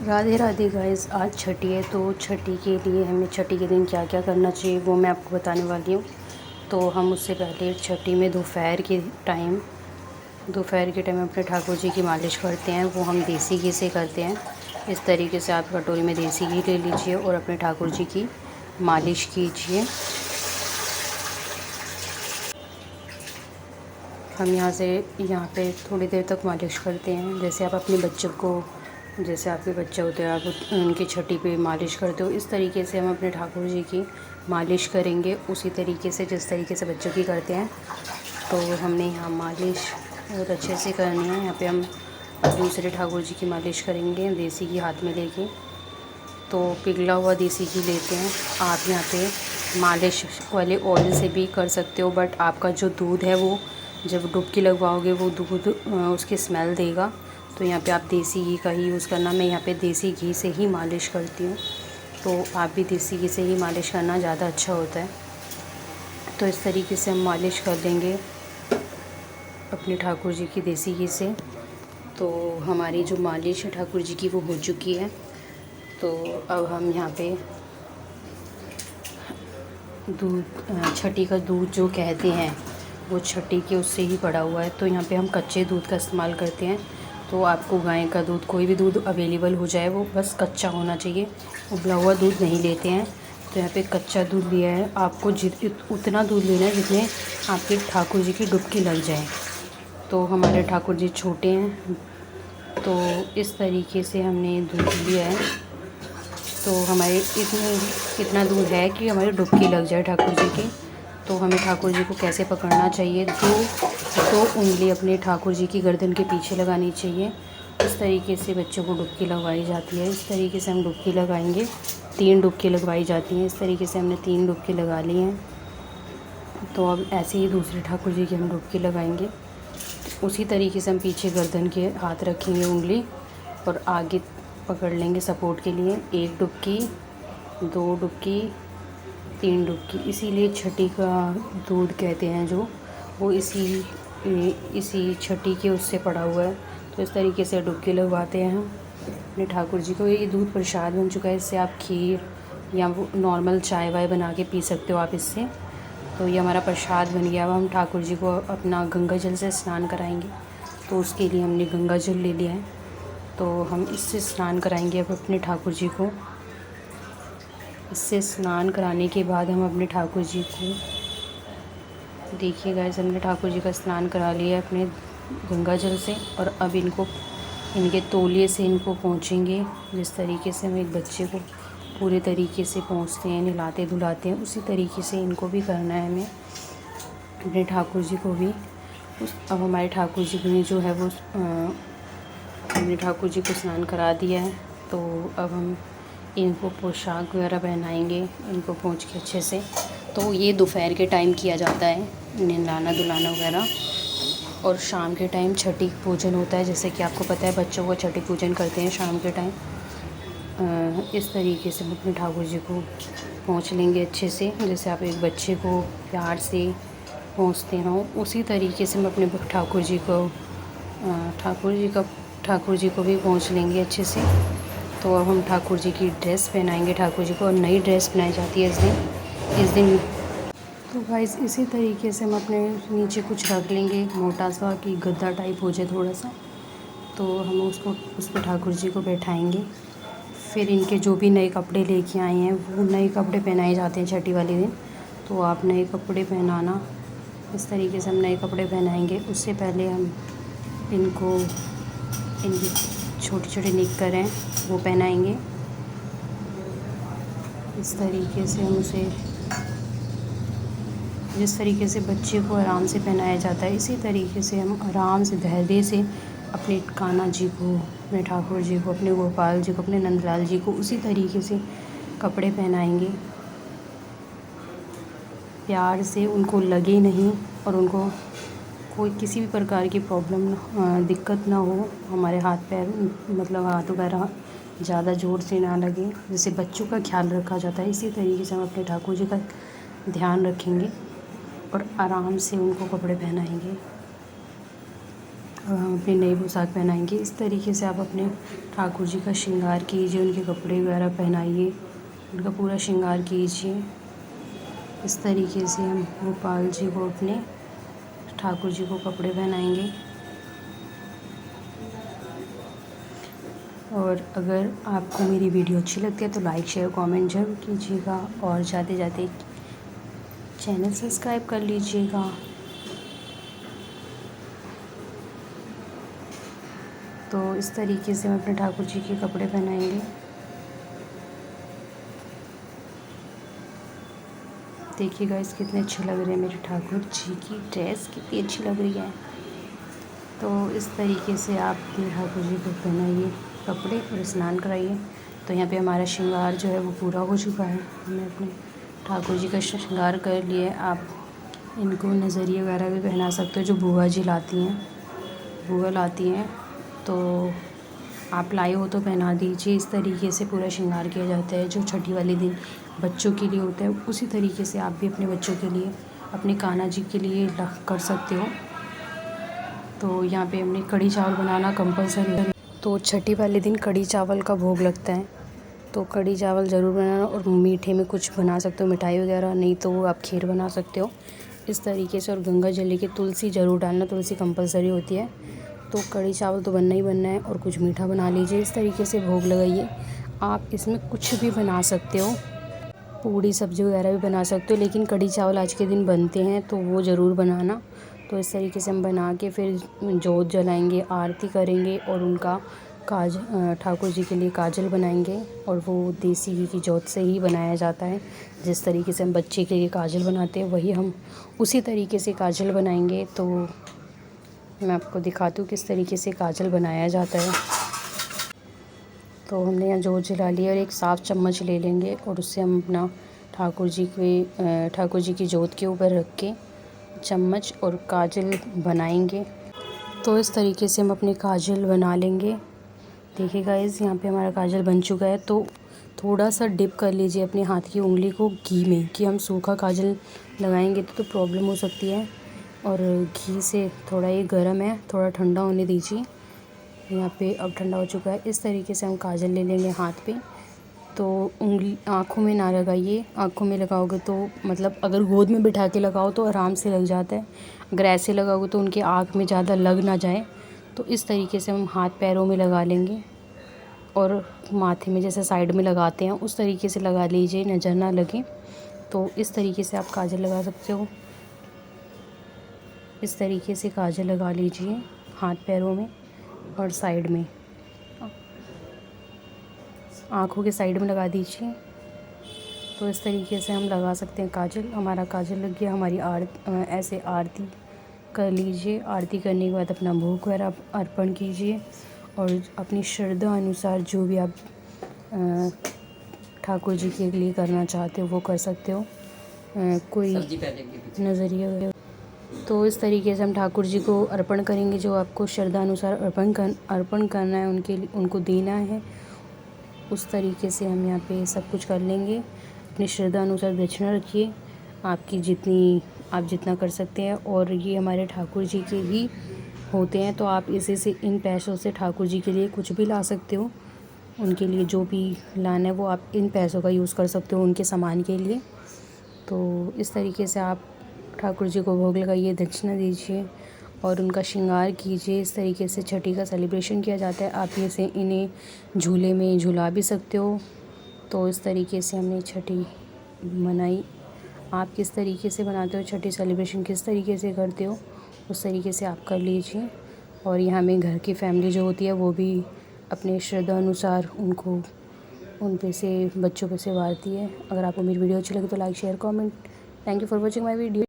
Radhe Radhe guys. आज छठी है तो छठी के लिए हमें छठी के दिन क्या क्या करना चाहिए वो मैं आपको बताने वाली हूँ। तो हम उससे पहले छठी में दोपहर के टाइम अपने ठाकुर जी की मालिश करते हैं। वो हम देसी घी से करते हैं। इस तरीके से आप कटोरी में देसी घी ले लीजिए और अपने ठाकुर जी की मालिश कीजिए। हम यहाँ पे थोड़ी देर तक मालिश करते हैं। जैसे आपके बच्चे होते हैं, आप उनकी छठी पे मालिश करते हो, इस तरीके से हम अपने ठाकुर जी की मालिश करेंगे उसी तरीके से जिस तरीके से बच्चों की करते हैं। तो हमने यहाँ मालिश बहुत अच्छे से करनी है। यहाँ पे हम दूसरे ठाकुर जी की मालिश करेंगे देसी घी हाथ में लेके। तो पिघला हुआ देसी घी लेते हैं। आप यहाँ पे मालिश वाले ऑयल से भी कर सकते हो, बट आपका जो दूध है वो जब डुबकी लगवाओगे वो दूध उसकी स्मेल देगा। तो यहाँ पे आप देसी घी का ही यूज़ करना। मैं यहाँ पे देसी घी से ही मालिश करती हूँ, तो आप भी देसी घी से ही मालिश करना ज़्यादा अच्छा होता है। तो इस तरीके से हम मालिश कर लेंगे अपने ठाकुर जी की देसी घी से। तो हमारी जो मालिश है ठाकुर जी की वो हो चुकी है। तो अब हम यहाँ पे छठी का दूध जो कहते हैं वो छठी के उससे ही पड़ा हुआ है। तो यहाँ पे हम कच्चे दूध का इस्तेमाल करते हैं। तो आपको गाय का दूध, कोई भी दूध अवेलेबल हो जाए, वो बस कच्चा होना चाहिए। उबला हुआ दूध नहीं लेते हैं। तो यहाँ पे कच्चा दूध लिया है। आपको उतना दूध लेना है जितने आपके ठाकुर जी की डुबकी लग जाए। तो हमारे ठाकुर जी छोटे हैं, तो इस तरीके से हमने दूध लिया है। तो हमारे इतना दूध है कि हमारी डुबकी लग जाए ठाकुर जी की। तो हमें ठाकुर जी को कैसे पकड़ना चाहिए, दो उंगली अपने ठाकुर जी की गर्दन के पीछे लगानी चाहिए। इस तरीके से बच्चों को डुबकी लगवाई जाती है। इस तरीके से हम डुबकी लगाएंगे। 3 डुबकी लगवाई जाती हैं। इस तरीके से हमने 3 डुबकी लगा ली हैं। तो अब ऐसे ही दूसरे ठाकुर जी की हम डुबकी लगाएंगे। उसी तरीके से हम पीछे गर्दन के हाथ रखेंगे उंगली और आगे पकड़ लेंगे सपोर्ट के लिए। 1 डुबकी, 2 डुबकी, 3 डुबकी। इसीलिए छठी का दूध कहते हैं जो, वो इसी छठी के उससे पड़ा हुआ है। तो इस तरीके से डुबकी लगवाते हैं हम अपने ठाकुर जी को। ये दूध प्रसाद बन चुका है। इससे आप खीर या वो नॉर्मल चाय वाय बना के पी सकते हो आप इससे। तो ये हमारा प्रसाद बन गया। अब हम ठाकुर जी को अपना गंगा जल से स्नान कराएंगे। तो उसके लिए हमने गंगा जल ले लिया है। तो हम इससे स्नान कराएंगे अब अपने ठाकुर जी को। इससे स्नान कराने के बाद हम अपने ठाकुर जी को, देखिए गाइस, हमने ठाकुर जी का स्नान करा लिया है अपने गंगा जल से। और अब इनके तौलिए से इनको पोंछेंगे। जिस तरीके से हम एक बच्चे को पूरे तरीके से पोंछते हैं, नहलाते धुलाते हैं, उसी तरीके से इनको भी करना है हमें, अपने ठाकुर जी को भी। अब हमारे ठाकुर जी ने जो है वो हमने ठाकुर जी को स्नान करा दिया है। तो अब हम इनको पोशाक वगैरह पहनाएंगे, इनको पोंछ के अच्छे से। तो ये दोपहर के टाइम किया जाता है, नहलाना धुलाना वगैरह। और शाम के टाइम छठी पूजन होता है। जैसे कि आपको पता है बच्चों को छठी पूजन करते हैं शाम के टाइम। इस तरीके से हम अपने ठाकुर जी को पोंछ लेंगे अच्छे से। जैसे आप एक बच्चे को प्यार से पोंछते हो, उसी तरीके से हम अपने ठाकुर जी को भी पोंछ लेंगे अच्छे से। तो अब हम ठाकुर जी की ड्रेस पहनाएंगे ठाकुर जी को, और नई ड्रेस पहनाई जाती है इस दिन। तो गाइस इसी तरीके से हम अपने नीचे कुछ रख लेंगे मोटा सा, कि गद्दा टाइप हो जाए थोड़ा सा। तो हम उस पर ठाकुर जी को बैठाएंगे। फिर इनके जो भी नए कपड़े लेके आए हैं वो नए कपड़े पहनाए जाते हैं छठी वाले दिन। तो आप नए कपड़े पहनाना। इस तरीके से हम नए कपड़े पहनाएंगे। उससे पहले हम इनकी छोटी छोटी निक्कर हैं वो पहनाएंगे। इस तरीके से हम उसे, जिस तरीके से बच्चे को आराम से पहनाया जाता है, इसी तरीके से हम आराम से धैर्य से अपने कान्हा जी को, अपने ठाकुर जी को, अपने गोपाल जी को, अपने नंदलाल जी को उसी तरीके से कपड़े पहनाएंगे। प्यार से, उनको लगे नहीं और उनको कोई किसी भी प्रकार की दिक्कत ना हो। हमारे हाथ पैर, मतलब हाथ वगैरह ज़्यादा ज़ोर से ना लगे। जैसे बच्चों का ख्याल रखा जाता है, इसी तरीके से हम अपने ठाकुर जी का ध्यान रखेंगे और आराम से उनको कपड़े पहनाएंगे। अब हम अपनी नई पोशाक पहनाएंगे। इस तरीके से आप अपने ठाकुर जी का श्रृंगार कीजिए, उनके कपड़े वगैरह पहनाइए, उनका पूरा श्रृंगार कीजिए। इस तरीके से हम गोपाल जी को, अपने ठाकुर जी को कपड़े पहनाएंगे। और अगर आपको मेरी वीडियो अच्छी लगती है तो लाइक शेयर कमेंट ज़रूर कीजिएगा, और जाते जाते चैनल सब्सक्राइब कर लीजिएगा। तो इस तरीके से हम अपने ठाकुर जी के कपड़े पहनाएंगे। देखिए गाइस, कितने अच्छे लग रहे हैं मेरे ठाकुर जी की ड्रेस, कितनी अच्छी लग रही है। तो इस तरीके से आप अपने ठाकुर जी को पहनाइए कपड़े और स्नान कराइए। तो यहाँ पे हमारा श्रृंगार जो है वो पूरा हो चुका है। हमने अपने ठाकुर जी का श्रृंगार कर लिया। आप इनको नज़रिए वगैरह भी पहना सकते हो, जो बुआ जी लाती हैं, बुआ लाती हैं। तो आप लाए हो तो पहना दीजिए। इस तरीके से पूरा श्रृंगार किया जाता है, जो छठी वाले दिन बच्चों के लिए होता है। उसी तरीके से आप भी अपने बच्चों के लिए, अपने कान्हा जी के लिए कर सकते हो। तो यहाँ पे हमने कढ़ी चावल बनाना कंपलसरी है। तो छठी वाले दिन कढ़ी चावल का भोग लगता है, तो कढ़ी चावल ज़रूर बनाना। और मीठे में कुछ बना सकते हो, मिठाई वगैरह, नहीं तो आप खीर बना सकते हो इस तरीके से। और गंगा जल लेके तुलसी ज़रूर डालना, तुलसी कंपलसरी होती है। तो कढ़ी चावल तो बनना ही बनना है, और कुछ मीठा बना लीजिए। इस तरीके से भोग लगाइए। आप इसमें कुछ भी बना सकते हो, पूड़ी सब्ज़ी वगैरह भी बना सकते हो, लेकिन कढ़ी चावल आज के दिन बनते हैं तो वो ज़रूर बनाना। तो इस तरीके से हम बना के फिर जोत जलाएंगे, आरती करेंगे, और उनका ठाकुर जी के लिए काजल बनाएंगे। और वो देसी घी की जोत से ही बनाया जाता है। जिस तरीके से हम बच्चे के लिए काजल बनाते हैं, वही हम उसी तरीके से काजल बनाएंगे। तो मैं आपको दिखाती हूँ किस तरीके से काजल बनाया जाता है। तो हमने यहाँ जोत जला लिया, और एक साफ़ चम्मच ले लेंगे, और उससे हम अपना ठाकुर जी की जोत के ऊपर रख के चम्मच और काजल बनाएंगे। तो इस तरीके से हम अपने काजल बना लेंगे। देखिए गाइस, यहाँ पे हमारा काजल बन चुका है। तो थोड़ा सा डिप कर लीजिए अपने हाथ की उंगली को घी में, कि हम सूखा काजल लगाएंगे तो प्रॉब्लम हो सकती है। और घी से थोड़ा ये गर्म है, थोड़ा ठंडा होने दीजिए। यहाँ पे अब ठंडा हो चुका है। इस तरीके से हम काजल ले लेंगे हाथ पे। तो उंगली आँखों में ना लगाइए, आँखों में लगाओगे तो मतलब अगर गोद में बिठा के लगाओ तो आराम से लग जाता है। अगर ऐसे लगाओगे तो उनकी आँख में ज़्यादा लग ना जाए। तो इस तरीके से हम हाथ पैरों में लगा लेंगे, और माथे में जैसे साइड में लगाते हैं उस तरीके से लगा लीजिए, नज़र ना लगे। तो इस तरीके से आप काजल लगा सकते हो। इस तरीके से काजल लगा लीजिए हाथ पैरों में और साइड में, आँखों के साइड में लगा दीजिए। तो इस तरीके से हम लगा सकते हैं काजल। हमारा काजल लग गया। हमारी ऐसे आरती कर लीजिए। आरती करने के बाद अपना भोग वगैरह अर्पण कीजिए, और अपनी श्रद्धा अनुसार जो भी आप ठाकुर जी के लिए करना चाहते हो वो कर सकते हो। कोई नज़रिया। तो इस तरीके से हम ठाकुर जी को अर्पण करेंगे, जो आपको श्रद्धा अनुसार अर्पण करना है, उनको देना है। उस तरीके से हम यहाँ पे सब कुछ कर लेंगे। अपनी श्रद्धा अनुसार दक्षिणा रखिए, आप जितना कर सकते हैं। और ये हमारे ठाकुर जी के ही होते हैं, तो आप इसी से, इन पैसों से ठाकुर जी के लिए कुछ भी ला सकते हो। उनके लिए जो भी लाना है वो आप इन पैसों का यूज़ कर सकते हो उनके सामान के लिए। तो इस तरीके से आप ठाकुर जी को भोग लगाइए, दक्षिणा दीजिए, और उनका श्रृंगार कीजिए। इस तरीके से छठी का सेलिब्रेशन किया जाता है। आप इन्हें झूले में झूला भी सकते हो। तो इस तरीके से हमने छठी मनाई। आप किस तरीके से बनाते हो छठी सेलिब्रेशन, किस तरीके से करते हो, उस तरीके से आप कर लीजिए। और यहाँ में घर की फैमिली जो होती है वो भी अपने श्रद्धा अनुसार उन पे से बच्चों पे से वारती है। अगर आपको मेरी वीडियो अच्छी लगी तो like share comment. Thank you for watching my video.